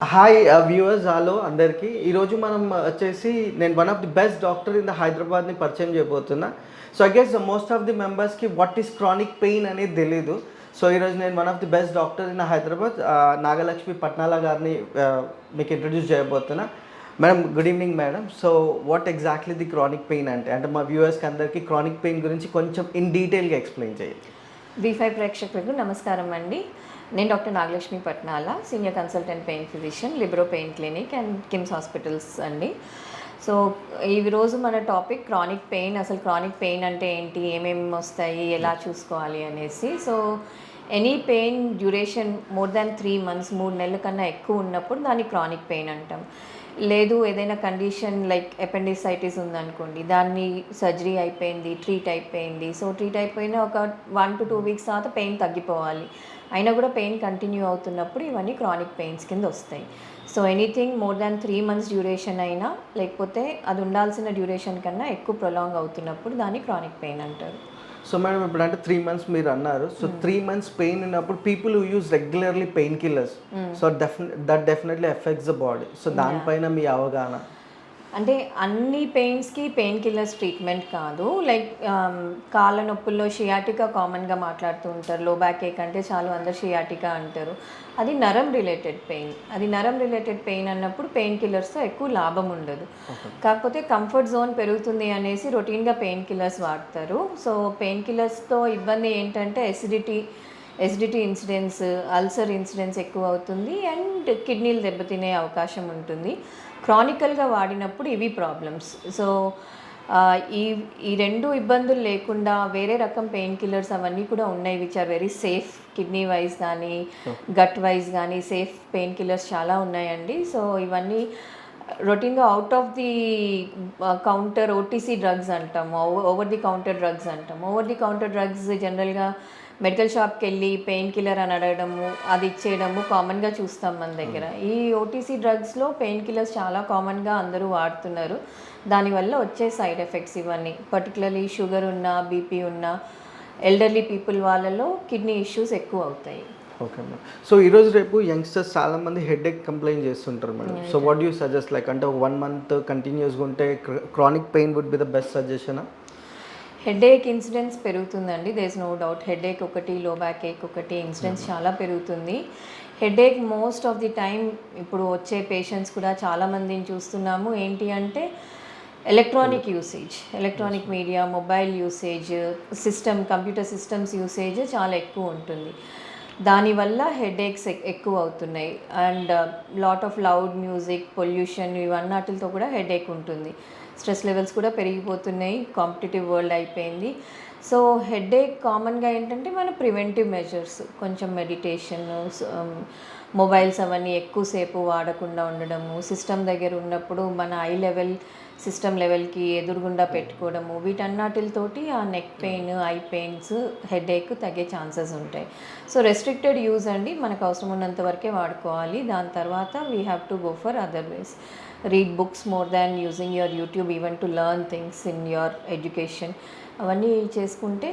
Hi viewers hello అందరికీ. ఈరోజు మనం వచ్చేసి నేను one of the best doctor in the హైదరాబాద్ని పరిచయం చేయబోతున్నా. So I guess most of the మెంబర్స్కి వాట్ ఈస్ క్రానిక్ పెయిన్ అనేది తెలీదు. సో ఈరోజు నేను one of the best doctor in Hyderabad Nagalakshmi Patnala గారిని మీకు ఇంట్రడ్యూస్ చేయబోతున్నా. Madam good evening madam. So what exactly the chronic pain అంటే మా వ్యూవర్స్కి అందరికీ క్రానిక్ పెయిన్ గురించి కొంచెం ఇన్ డీటెయిల్గా ఎక్స్ప్లెయిన్ చేయండి. V5 ప్రేక్షకులకు నమస్కారం అండి. నేను doctor Nagalakshmi Patnala, senior consultant pain physician, Libero pain clinic and KIMS hospitals అండి. సో ఈరోజు మన టాపిక్ క్రానిక్ పెయిన్. అసలు క్రానిక్ పెయిన్ అంటే ఏంటి, ఏమేమి వస్తాయి, ఎలా చూసుకోవాలి అనేసి. So any pain duration more than 3 months, 3 నెలల కన్నా ఎక్కువ ఉన్నప్పుడు దాన్ని క్రానిక్ పెయిన్ అంటాం. లేదు ఏదైనా కండిషన్ లైక్ అపెండిసైటిస్ ఉందనుకోండి, దాన్ని సర్జరీ అయిపోయింది, ట్రీట్ అయిపోయింది. సో ట్రీట్ అయిపోయిన ఒక 1 to 2 weeks తర్వాత పెయిన్ తగ్గిపోవాలి, అయినా కూడా పెయిన్ కంటిన్యూ అవుతున్నప్పుడు ఇవన్నీ క్రానిక్ పెయిన్స్ కింద వస్తాయి. So anything more than 3 months duration అయినా, లేకపోతే అది ఉండాల్సిన డ్యూరేషన్ కన్నా ఎక్కువ ప్రొలాంగ్ అవుతున్నప్పుడు దాన్ని క్రానిక్ పెయిన్ అంటారు. సో మేడం ఇప్పుడు అంటే 3 months మీరు అన్నారు. సో 3 months పెయిన్ ఉన్నప్పుడు people who use regularly pain killers, so that definitely effects the body. So దానిపైన మీ అవగాహన అంటే అన్ని పెయిన్స్కి పెయిన్ కిల్లర్స్ ట్రీట్మెంట్ కాదు. లైక్ కాళ్ళ నొప్పుల్లో షియాటికా కామన్గా మాట్లాడుతూ ఉంటారు. లో బ్యాక్ ఏక్ అంటే చాలు అందరు షియాటికా అంటారు. అది నరం రిలేటెడ్ పెయిన్. అది నరం రిలేటెడ్ పెయిన్ అన్నప్పుడు పెయిన్ కిల్లర్స్తో ఎక్కువ లాభం ఉండదు. కాకపోతే కంఫర్ట్ జోన్ పెరుగుతుంది అనేసి రొటీన్గా పెయిన్ కిల్లర్స్ వాడతారు. సో పెయిన్ కిల్లర్స్తో ఇబ్బంది ఏంటంటే ఎసిడిటీ ఇన్సిడెన్స్, అల్సర్ ఇన్సిడెన్స్ ఎక్కువ అవుతుంది అండ్ కిడ్నీలు దెబ్బతినే అవకాశం ఉంటుంది. క్రానికల్గా వాడినప్పుడు ఇవి ప్రాబ్లమ్స్. సో ఈ రెండు ఇబ్బందులు లేకుండా వేరే రకం పెయిన్ కిల్లర్స్ అవన్నీ కూడా ఉన్నాయి, which are very safe. Kidney wise కానీ గట్ వైజ్ కానీ సేఫ్ పెయిన్ కిల్లర్స్ చాలా ఉన్నాయండి. సో ఇవన్నీ రొటీన్గా out of the counter OTC drugs అంటాము, ఓవర్ ది కౌంటర్ డ్రగ్స్ అంటాము. ఓవర్ ది కౌంటర్ డ్రగ్స్ జనరల్గా మెడికల్ షాప్కి వెళ్ళి పెయిన్ కిల్లర్ అని అడగడము, అది ఇచ్చేయడము కామన్గా చూస్తాం మన దగ్గర. ఈ ఓటీసీ డ్రగ్స్లో పెయిన్ కిల్లర్స్ చాలా కామన్గా అందరూ వాడుతున్నారు. దానివల్ల వచ్చే సైడ్ ఎఫెక్ట్స్ ఇవన్నీ, పర్టికులర్లీ షుగర్ ఉన్న, బీపీ ఉన్న ఎల్డర్లీ పీపుల్ వాళ్ళలో కిడ్నీ ఇష్యూస్ ఎక్కువ అవుతాయి. Okay madam. సో ఈరోజు రేపు యంగ్స్టర్స్ చాలామంది హెడేక్ కంప్లైంట్ చేస్తుంటారు madam. So what you suggest, like అంటే ఒక 1 month కంటిన్యూస్గా ఉంటే chronic pain would be the best సజెషనా? హెడేక్ ఇన్సిడెన్స్ పెరుగుతుందండి, there is no doubt. Headache ఒకటి, లో బ్యాక్ ఏక్ ఒకటి, ఇన్సిడెన్స్ చాలా పెరుగుతుంది. Headache most of the time ఇప్పుడు వచ్చే పేషెంట్స్ కూడా చాలామందిని చూస్తున్నాము. ఏంటి అంటే electronic usage, electronic media, mobile usage, computer systems usage చాలా ఎక్కువ ఉంటుంది. దానివల్ల హెడేక్స్ ఎక్కువ అవుతున్నాయి. And lot of loud music, pollution, ఇవన్నటితో కూడా హెడేక్ ఉంటుంది. స్ట్రెస్ లెవెల్స్ కూడా పెరిగిపోతున్నాయి, కాంపిటేటివ్ వరల్డ్ అయిపోయింది. సో హెడేక్ కామన్గా ఏంటంటే మన ప్రివెంటివ్ మెజర్స్, కొంచెం మెడిటేషన్, మొబైల్స్ అవన్నీ ఎక్కువసేపు వాడకుండా ఉండడము, సిస్టమ్ దగ్గర ఉన్నప్పుడు మన సిస్టమ్ లెవెల్కి ఎదురుగుండా పెట్టుకోవడము, వీటన్నిటితోటి ఆ neck pain, I pains, headache తగ్గే ఛాన్సెస్ ఉంటాయి. సో రెస్ట్రిక్టెడ్ యూజ్ అండి, మనకు అవసరం ఉన్నంత వరకే వాడుకోవాలి. దాని తర్వాత we have to go for other ways. Read books more than using your YouTube even to learn things in your education. అవన్నీ చేసుకుంటే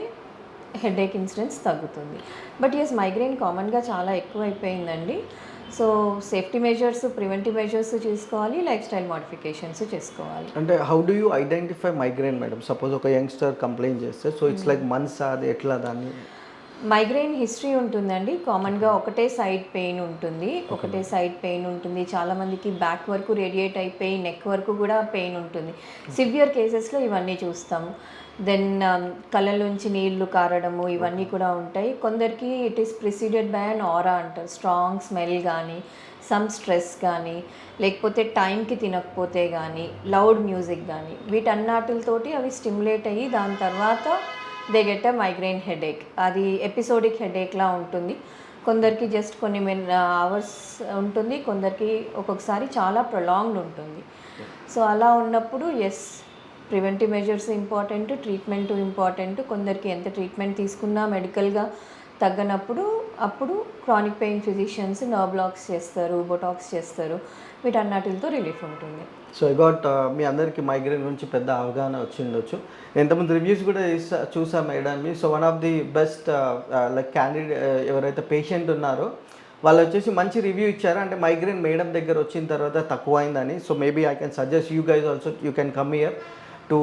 హెడేక్ ఇన్సిడెన్స్ తగ్గుతుంది. బట్ ఎస్, మైగ్రెయిన్ కామన్గా చాలా ఎక్కువైపోయిందండి. So safety measures, preventive measures తీసుకోవాలి, lifestyle modifications చేసుకోవాలి. అంటే how do you identify migraine madam? Suppose ఒక యంగ్స్టర్ కంప్లైంట్ చేస్తే, సో ఇట్స్ లైక్ మంత్స్ అది ఎట్లా దాన్ని? మైగ్రెయిన్ హిస్టరీ ఉంటుందండి. కామన్గా ఒకటే సైడ్ పెయిన్ ఉంటుంది. చాలామందికి బ్యాక్ వరకు రేడియేట్ అయిపోయి నెక్ వరకు కూడా పెయిన్ ఉంటుంది. సివియర్ కేసెస్లో ఇవన్నీ చూస్తాం. దెన్ కళ్ళలోంచి నీళ్లు కారడము, ఇవన్నీ కూడా ఉంటాయి. కొందరికి it is preceded by an aura అంటారు. స్ట్రాంగ్ స్మెల్ కానీ, సమ్ స్ట్రెస్ కానీ, లేకపోతే టైంకి తినకపోతే కానీ, లౌడ్ మ్యూజిక్ కానీ, వీటన్నిటితోటి అవి స్టిమ్యులేట్ అయ్యి దాని తర్వాత they get a migraine headache. అది ఎపిసోడిక్ హెడేక్లా ఉంటుంది. కొందరికి జస్ట్ కొన్ని అవర్స్ ఉంటుంది, కొందరికి ఒక్కొక్కసారి చాలా ప్రొలాంగ్డ్ ఉంటుంది. సో అలా ఉన్నప్పుడు yes, preventive measures important, treatment important. కొందరికి ఎంత ట్రీట్మెంట్ తీసుకున్నా మెడికల్గా తగ్గనప్పుడు అప్పుడు chronic pain physicians nerve blocks చేస్తారు, బొటాక్స్ చేస్తారు. వీటన్నిటితో రిలీఫ్ ఉంటుంది. సో ఐ గాట్ మీ అందరికీ మైగ్రేన్ గురించి పెద్ద అవగాహన వచ్చిండొచ్చు. నేను ఇంతకుముందు రివ్యూస్ కూడా చూసా madam. So one of the best like candidate ఎవరైతే పేషెంట్ ఉన్నారో వాళ్ళు వచ్చేసి మంచి రివ్యూ ఇచ్చారు, అంటే మైగ్రేన్ మేడం దగ్గర వచ్చిన తర్వాత తక్కువ అయిందని. So maybe I can suggest you guys also, you can come here to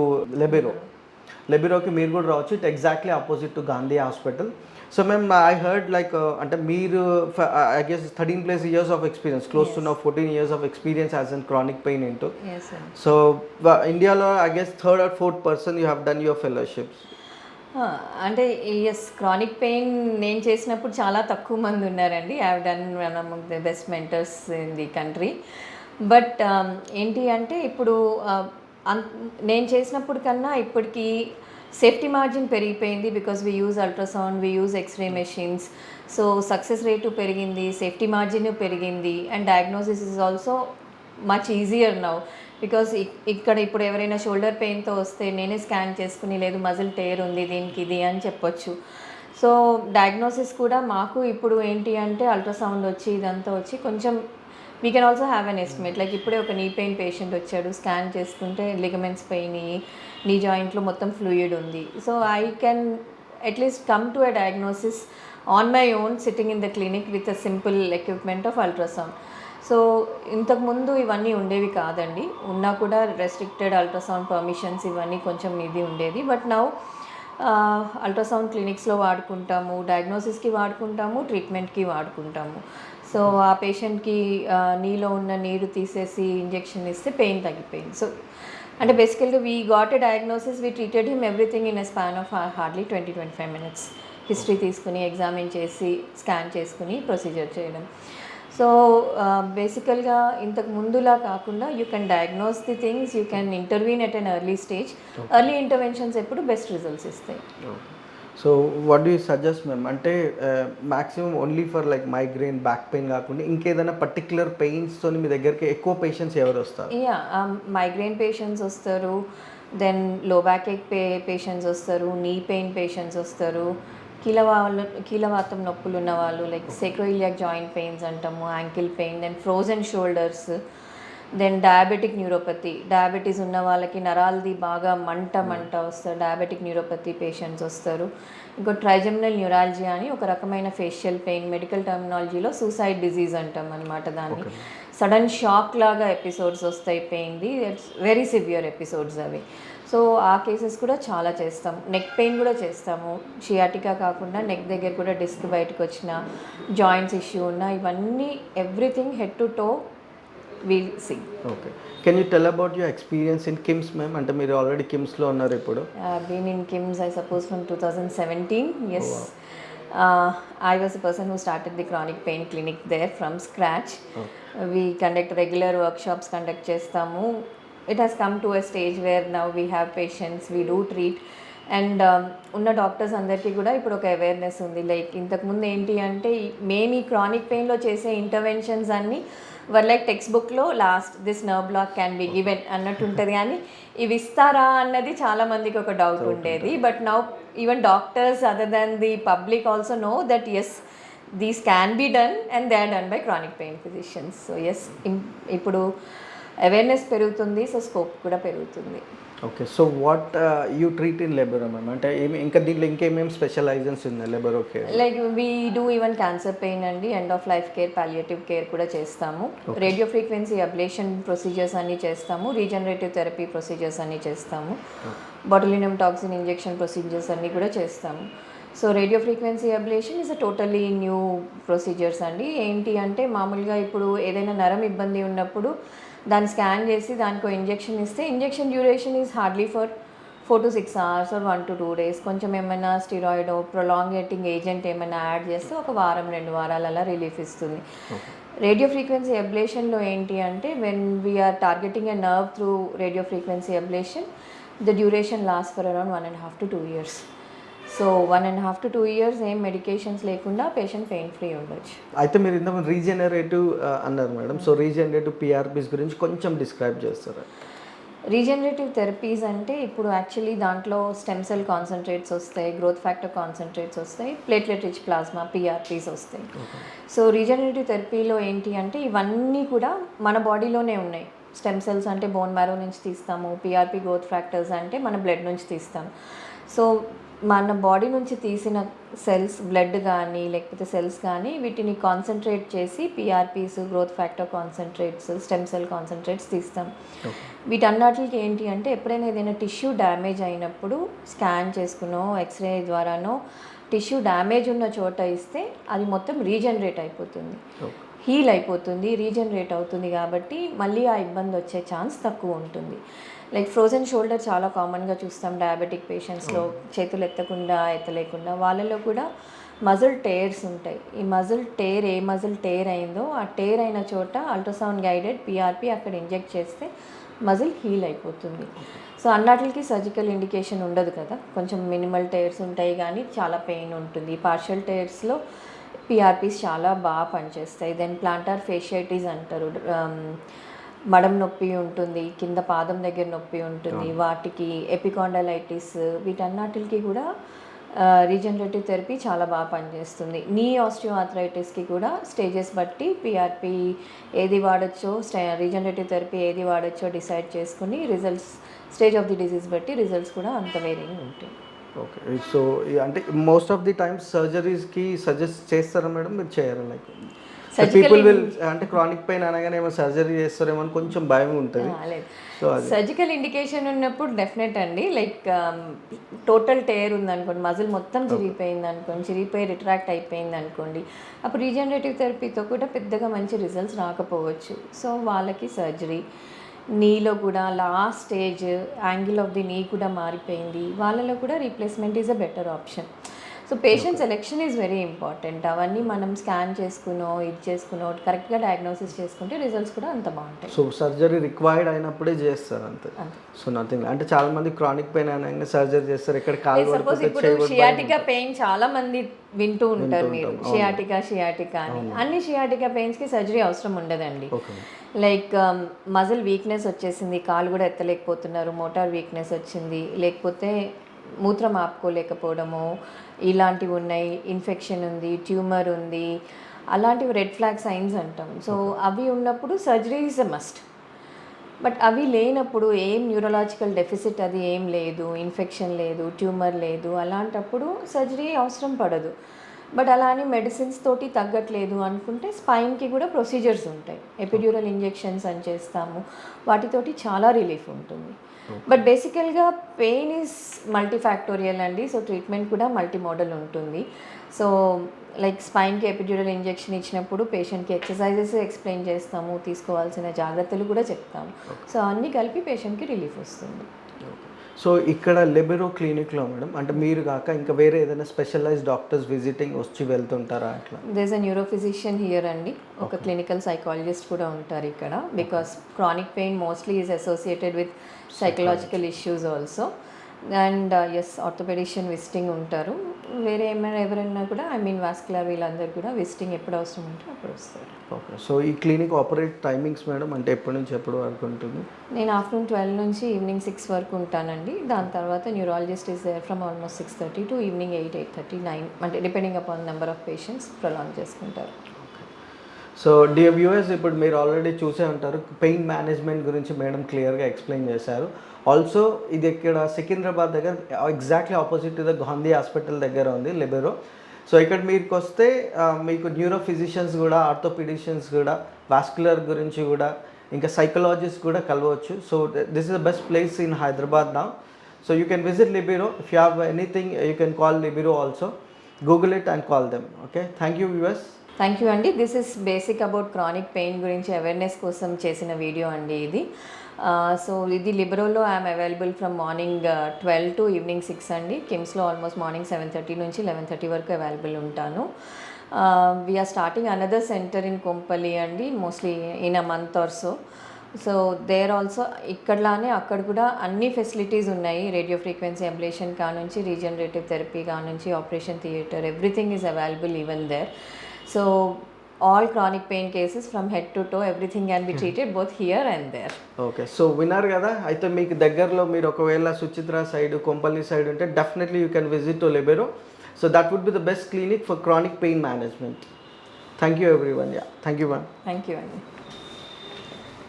లెబిరోకి మీరు కూడా రావచ్చు. It exactly opposite to Gandhi hospital. So మేము ఐ హర్డ్ లైక్ అంటే మీరు I guess 13+ years of experience, close to now 14 years of experience as in chronic pain into. Yes, sir. So Indiaలో I guess 3rd or 4th person you have done your fellowships. అంటే yes, chronic pain నేను చేసినప్పుడు చాలా తక్కువ మంది ఉన్నారండి. I have done one among the best mentors in the country. But ఏంటి అంటే ఇప్పుడు నేను చేసినప్పుడు కన్నా ఇప్పటికి సేఫ్టీ మార్జిన్ పెరిగిపోయింది. Because we use ultrasound, we use X-ray machines. So success rate పెరిగింది, సేఫ్టీ మార్జిన్ పెరిగింది, and diagnosis is also much easier now. Because ఇక్కడ ఇప్పుడు ఎవరైనా షోల్డర్ పెయిన్తో వస్తే నేనే స్కాన్ చేసుకుని, లేదు మజిల్ టేర్ ఉంది దీనికి ఇది అని చెప్పొచ్చు. సో డయాగ్నోసిస్ కూడా మాకు ఇప్పుడు ఏంటి అంటే అల్ట్రాసౌండ్ వచ్చి ఇదంతా వచ్చి కొంచెం we can also have an estimate. Like ఇప్పుడే ఒక నీ పెయిన్ పేషెంట్ వచ్చాడు, స్కాన్ చేసుకుంటే లిగమెంట్స్ పెయిన్, నీ జాయింట్లో మొత్తం ఫ్లూయిడ్ ఉంది. So I can at least come to a diagnosis on my own sitting in the clinic with a simple equipment of ultrasound. So ఇంతకుముందు ఇవన్నీ ఉండేవి కాదండి, ఉన్నా కూడా రెస్ట్రిక్టెడ్ అల్ట్రాసౌండ్ పర్మిషన్స్ ఇవన్నీ కొంచెం ఇది ఉండేది. బట్ నౌ అల్ట్రాసౌండ్ క్లినిక్స్లో వాడుకుంటాము, డయాగ్నోసిస్కి వాడుకుంటాము, ట్రీట్మెంట్కి వాడుకుంటాము. సో ఆ పేషెంట్కి నీలో ఉన్న నీరు తీసేసి ఇంజెక్షన్ ఇస్తే పెయిన్ తగ్గిపోయింది. సో అంటే బేసికల్గా we got a diagnosis, we treated him everything in a span of hardly 20-25 minutes. History తీసుకుని, ఎగ్జామిన్ చేసి, స్కాన్ చేసుకుని ప్రొసీజర్ చేయడం. సో బేసికల్గా ఇంతకు ముందులా కాకుండా you can diagnose the things, you can intervene at an early stage. Early interventions ఎప్పుడు best results ఇస్తాయి. So what do you suggest ma'am? అంటే maximum only for like migraine, back pain కాకుండా ఇంకేదైనా పర్టిక్యులర్ పెయిన్స్తో మీ దగ్గరికి ఎక్కువ పేషెంట్స్ ఎవరు వస్తారు? Yeah, migraine patients వస్తారు, then low back ache patients వస్తారు, నీ పెయిన్ పేషెంట్స్ వస్తారు, కీలవాతం నొప్పులు ఉన్న వాళ్ళు, లైక్ సేక్రోయిలియాక్ జాయింట్ పెయిన్స్ అంటాము, ankle pain, then frozen shoulders, then diabetic neuropathy, diabetes ఉన్న వాళ్ళకి నరాలది బాగా మంట వస్తారు, డయాబెటిక్ న్యూరోపతి పేషెంట్స్ వస్తారు. ఇంకో ట్రైజెమినల్ న్యూరాలజియా అని ఒక రకమైన ఫేషియల్ పెయిన్, మెడికల్ టర్మినాలజీలో సూసైడ్ డిజీజ్ అంటాం అనమాట దాన్ని. సడన్ షాక్ లాగా ఎపిసోడ్స్ వస్తాయి పెయిన్ది, ఇట్స్ వెరీ సివియర్ ఎపిసోడ్స్ అవి. సో ఆ కేసెస్ కూడా చాలా చేస్తాం. నెక్ పెయిన్ కూడా చేస్తాము, షియాటికా కాకుండా నెక్ దగ్గర కూడా డిస్క్ బయటకు వచ్చిన, జాయింట్స్ ఇష్యూ ఉన్న, ఇవన్నీ everything head to toe we'll see. Okay. Can you tell about your experience in KIMS, ma'am? అంటే మీరు ఆల్రెడీ కిమ్స్లో ఉన్నారు ఇప్పుడు. Been in KIMS, I suppose, from 2017. Yes. Oh, wow. I was the person who started the chronic pain clinic there from scratch. Oh. We conduct regular workshops, conduct చేస్తాము. It has come to a stage where now we have patients, we do treat. And ఉన్న doctors అందరికీ కూడా ఇప్పుడు ఒక awareness ఉంది. Like ఇంతకుముందు ఏంటి అంటే మెయిన్ ఈ క్రానిక్ పెయిన్లో చేసే ఇంటర్వెన్షన్స్ అన్నీ వర్ లైక్ టెక్స్ట్ బుక్లో last this nerve block can be given అన్నట్టు ఉంటుంది, కానీ ఇవి ఇస్తారా అన్నది చాలామందికి ఒక డౌట్ ఉండేది. But now even doctors other than the public also know that yes these can be done and they are done by chronic pain physicians. So yes, ఇప్పుడు అవేర్నెస్ పెరుగుతుంది, సో స్కోప్ కూడా పెరుగుతుంది. Okay. So what you treat in Libero ma'am? అంటే ఇంకా దీంట్లో ఇంకేమేమి specialisations ఉన్నాయి Libero care? Like we do even cancer pain అండి, end of life care, palliative care కూడా చేస్తాము. రేడియో ఫ్రీక్వెన్సీ అబ్లేషన్ ప్రొసీజర్స్ అన్నీ చేస్తాము, రీజనరేటివ్ థెరపీ ప్రొసీజర్స్ అన్నీ చేస్తాము, బొటులినం టాక్సిన్ ఇంజెక్షన్ ప్రొసీజర్స్ అన్నీ కూడా చేస్తాము. So radio frequency ablation is a totally new procedures అండి. ఏంటి అంటే మామూలుగా ఇప్పుడు ఏదైనా నరం ఇబ్బంది ఉన్నప్పుడు దాన్ని స్కాన్ చేసి దానికి ఇంజెక్షన్ ఇస్తే injection duration is hardly for 4 to 6 hours or 1 to 2 days. కొంచెం ఏమైనా స్టిరాయిడ్ ప్రొలాంగేటింగ్ ఏజెంట్ ఏమైనా యాడ్ చేస్తే ఒక వారం 2 వారాలు అలా రిలీఫ్ ఇస్తుంది. రేడియో ఫ్రీక్వెన్సీ అబ్లేషన్లో ఏంటి అంటే when we are targeting a nerve through radio frequency ablation the duration last for around 1.5 to 2 years. So 1.5 to 2 years ఏం మెడికేషన్స్ లేకుండా పేషెంట్ పెయిన్ ఫ్రీ ఉండొచ్చు. అయితే మీరు ఇంత రీజనరేటివ్ అన్నారు మేడం. సో రీజనరేటివ్ పిఆర్పిస్ గురించి కొంచెం డిస్క్రైబ్ చేస్తారా? రీజనరేటివ్ థెరపీస్ అంటే ఇప్పుడు యాక్చువల్లీ దాంట్లో స్టెమ్ సెల్ కాన్సన్ట్రేట్స్ వస్తాయి, గ్రోత్ ఫ్యాక్టర్ కాన్సన్ట్రేట్స్ వస్తాయి, ప్లేట్లెట్ రిచ్ ప్లాస్మా పిఆర్పీస్ వస్తాయి. సో రీజనరేటివ్ థెరపీలో ఏంటి అంటే ఇవన్నీ కూడా మన బాడీలోనే ఉన్నాయి. స్టెమ్ సెల్స్ అంటే బోన్ మ్యారో నుంచి తీస్తాము, పిఆర్పీ గ్రోత్ ఫ్యాక్టర్స్ అంటే మన బ్లడ్ నుంచి తీస్తాము. సో మన బాడీ నుంచి తీసిన సెల్స్ బ్లడ్ కానీ లేకపోతే సెల్స్ కానీ వీటిని కాన్సన్ట్రేట్ చేసి PRPs growth factor concentrates stem cell concentrates తీస్తాం. వీటన్నిటికి ఏంటి అంటే ఎప్పుడైనా ఏదైనా టిష్యూ డ్యామేజ్ అయినప్పుడు స్కాన్ చేసుకునో ఎక్స్రే ద్వారానో టిష్యూ డ్యామేజ్ ఉన్న చోట ఇస్తే అది మొత్తం రీజనరేట్ అయిపోతుంది, హీల్ అయిపోతుంది, రీజనరేట్ అవుతుంది. కాబట్టి మళ్ళీ ఆ ఇబ్బంది వచ్చే ఛాన్స్ తక్కువ ఉంటుంది. లైక్ ఫ్రోజన్ షోల్డర్ చాలా కామన్గా చూస్తాం డయాబెటిక్ పేషెంట్స్లో, చేతులు ఎత్తలేకుండా వాళ్ళలో కూడా మజిల్ టేర్స్ ఉంటాయి. ఈ మజిల్ టేర్ ఏ మజిల్ టేర్ అయిందో ఆ టేర్ అయిన చోట అల్ట్రాసౌండ్ గైడెడ్ పిఆర్పి అక్కడ ఇంజెక్ట్ చేస్తే మజిల్ హీల్ అయిపోతుంది. సో అన్నిటికి సర్జికల్ ఇండికేషన్ ఉండదు కదా, కొంచెం మినిమల్ టేర్స్ ఉంటాయి కానీ చాలా పెయిన్ ఉంటుంది. పార్షియల్ టేర్స్లో పిఆర్పీస్ చాలా బాగా పనిచేస్తాయి. దెన్ ప్లాంటార్ ఫేషియైటిస్ అంటారు, మడం నొప్పి ఉంటుంది, కింద పాదం దగ్గర నొప్పి ఉంటుంది, వాటికి ఎపికాండలైటిస్, వీటన్నిటికి కూడా రీజనరేటివ్ థెరపీ చాలా బాగా పనిచేస్తుంది. నీ ఆస్టియో ఆర్థరైటిస్కి కూడా స్టేజెస్ బట్టి పిఆర్పి ఏది వాడచ్చో రీజనరేటివ్ థెరపీ ఏది వాడచ్చో డిసైడ్ చేసుకుని results stage of the disease బట్టి రిజల్ట్స్ కూడా అంత వేరియంగ్ ఉంటాయి. ఓకే, సో అంటే మోస్ట్ ఆఫ్ ది టైమ్స్ సర్జరీస్కి సజెస్ట్ చేస్తారా మేడం, మీరు చేయరా? లైక్ పీపుల్ విల్ అంటే క్రానిక్ పెయిన్ అనగానే ఏమో సర్జరీ చేస్తారేమో అని కొంచెం భయం ఉంటుంది. సో సర్జికల్ ఇండికేషన్ ఉన్నప్పుడు డెఫినెట్ అండి. లైక్ టోటల్ టేర్ ఉందనుకోండి, మజిల్ మొత్తం చిరిగిపోయింది అనుకోండి, చిరిగిపోయి రిట్రాక్ట్ అయిపోయింది అనుకోండి, అప్పుడు రీజనరేటివ్ థెరపీతో కూడా పెద్దగా మంచి రిజల్ట్స్ రాకపోవచ్చు. సో వాళ్ళకి సర్జరీ. నీలో కూడా last stage angle of the నీ కూడా మారిపోయింది, వాళ్ళలో కూడా replacement is a better option. So patient selection is very important. అవన్నీ మనం స్కాన్ చేసుకునో ఇది చేసుకునో కరెక్ట్గా డయాగ్నోసిస్ చేసుకుంటే రిజల్ట్స్ కూడా అంత బాగుంటాయి. సో సర్జరీ రిక్వైర్డ్ అయినప్పుడే చేస్తారు అంతే. సో నథింగ్ అంటే చాలా మంది క్రానిక్ పెయిన్ అనగానే సర్జరీ చేస్తారు. ఇక్కడ సపోజ్ ఇప్పుడు షియాటికా పెయిన్ చాలా మంది వింటూ ఉంటారు మీరు, షియాటికా అని. అన్ని షియాటికా పెయిన్స్కి సర్జరీ అవసరం ఉండదండి. లైక్ మజిల్ వీక్నెస్ వచ్చేసింది, కాలు కూడా ఎత్తలేకపోతున్నారు, మోటార్ వీక్నెస్ వచ్చింది, లేకపోతే మూత్రం ఆపుకోలేకపోవడము ఇలాంటివి ఉన్నాయి, ఇన్ఫెక్షన్ ఉంది, ట్యూమర్ ఉంది, అలాంటివి రెడ్ ఫ్లాగ్ సైన్స్ అంటాం. సో అవి ఉన్నప్పుడు surgery is a must. But అవి లేనప్పుడు ఏం న్యూరలాజికల్ డెఫిసిట్ అది ఏం లేదు, ఇన్ఫెక్షన్ లేదు, ట్యూమర్ లేదు, అలాంటప్పుడు సర్జరీ అవసరం పడదు. బట్ అలా అని మెడిసిన్స్ తోటి తగ్గట్లేదు అనుకుంటే స్పైన్కి కూడా ప్రొసీజర్స్ ఉంటాయి, ఎపిడ్యూరల్ ఇంజెక్షన్స్ అని చేస్తాము, వాటితోటి చాలా రిలీఫ్ ఉంటుంది. బట్ బేసికల్గా పెయిన్ ఈజ్ మల్టీఫ్యాక్టోరియల్ అండి. సో ట్రీట్మెంట్ కూడా మల్టీ మోడల్ ఉంటుంది. సో లైక్ స్పైన్కి ఎపిడ్యూరల్ ఇంజెక్షన్ ఇచ్చినప్పుడు పేషెంట్కి ఎక్సర్సైజెస్ ఎక్స్ప్లెయిన్ చేస్తాము, తీసుకోవాల్సిన జాగ్రత్తలు కూడా చెప్తాము. సో అన్నీ కలిపి పేషెంట్కి రిలీఫ్ వస్తుంది. సో ఇక్కడ లిబెరో క్లినిక్లో మేడం అంటే మీరు కాక ఇంకా వేరే ఏదైనా స్పెషలైజ్డ్ డాక్టర్స్ విజిటింగ్ వచ్చి వెళ్తుంటారా? అట్లా there uh neuro physician here అండి, ఒక క్లినికల్ సైకాలజిస్ట్ కూడా ఉంటారు ఇక్కడ. Because chronic pain mostly is associated with psychological issues also. And yes orthopedician visiting ఉంటారు. వేరే ఏమైనా ఎవరైనా కూడా వాస్కులర్ వీళ్ళందరూ కూడా విజిటింగ్ ఎప్పుడు అవసరం ఉంటే అప్పుడు వస్తారు. ఓకే, సో ఈ క్లినిక్ ఆపరేట్ టైమింగ్స్ మేడం అంటే ఎప్పటి నుంచి ఎప్పటి వరకు ఉంటుంది? నేను ఆఫ్టర్నూన్ 12 నుంచి ఈవినింగ్ 6 వరకు ఉంటానండి. దాని తర్వాత neurologist is there from almost 6:30 to evening 8, 8:30, 9 అంటే depending upon number of patients prolong చేసుకుంటారు. సో డియర్ వ్యూవర్స్, ఇప్పుడు మీరు ఆల్రెడీ చూసే ఉంటారు పెయిన్ మేనేజ్మెంట్ గురించి మేడం క్లియర్గా ఎక్స్ప్లెయిన్ చేశారు. ఆల్సో ఇది ఇక్కడ సికింద్రాబాద్ దగ్గర exactly opposite to the Gandhi hospital దగ్గర ఉంది లిబెరో. సో ఇక్కడ మీకు వస్తే మీకు న్యూరో ఫిజిషియన్స్ కూడా, ఆర్థోపెడిషియన్స్ కూడా, వాస్కులర్ గురించి కూడా, ఇంకా సైకలాజిస్ట్ కూడా కలవచ్చు. So this is the best place in Hyderabad now. So you can visit Libero. If you have anything you can call Libero also. Google it and call them. Okay, thank you viewers. Thank you అండి. This is basic about chronic pain గురించి awareness కోసం చేసిన video అండి ఇది. So ఇది లిబెరోలో I'm available from morning 12 to evening 6 అండి. కిమ్స్లో almost morning 7:30 నుంచి 11:30 వరకు అవైలబుల్ ఉంటాను. We're starting another centre in Kompally అండి, mostly in a month or so. So there also ఇక్కడలానే అక్కడ కూడా అన్ని ఫెసిలిటీస్ ఉన్నాయి. రేడియో ఫ్రీక్వెన్సీ అబ్లేషన్ కానుంచి రీజనరేటివ్ థెరపీ కానుంచి operation theatre, everything is available even there. So all chronic pain cases from head to toe, everything can be treated both here and there. Okay, so విన్నారు కదా. అయితే మీకు దగ్గరలో మీరు ఒకవేళ Suchitra side, Kompally side ఉంటే definitely you can visit to Libero. So that would be the best clinic for chronic pain management. Thank you everyone. Yeah, thank you ma'am. Thank you అండి.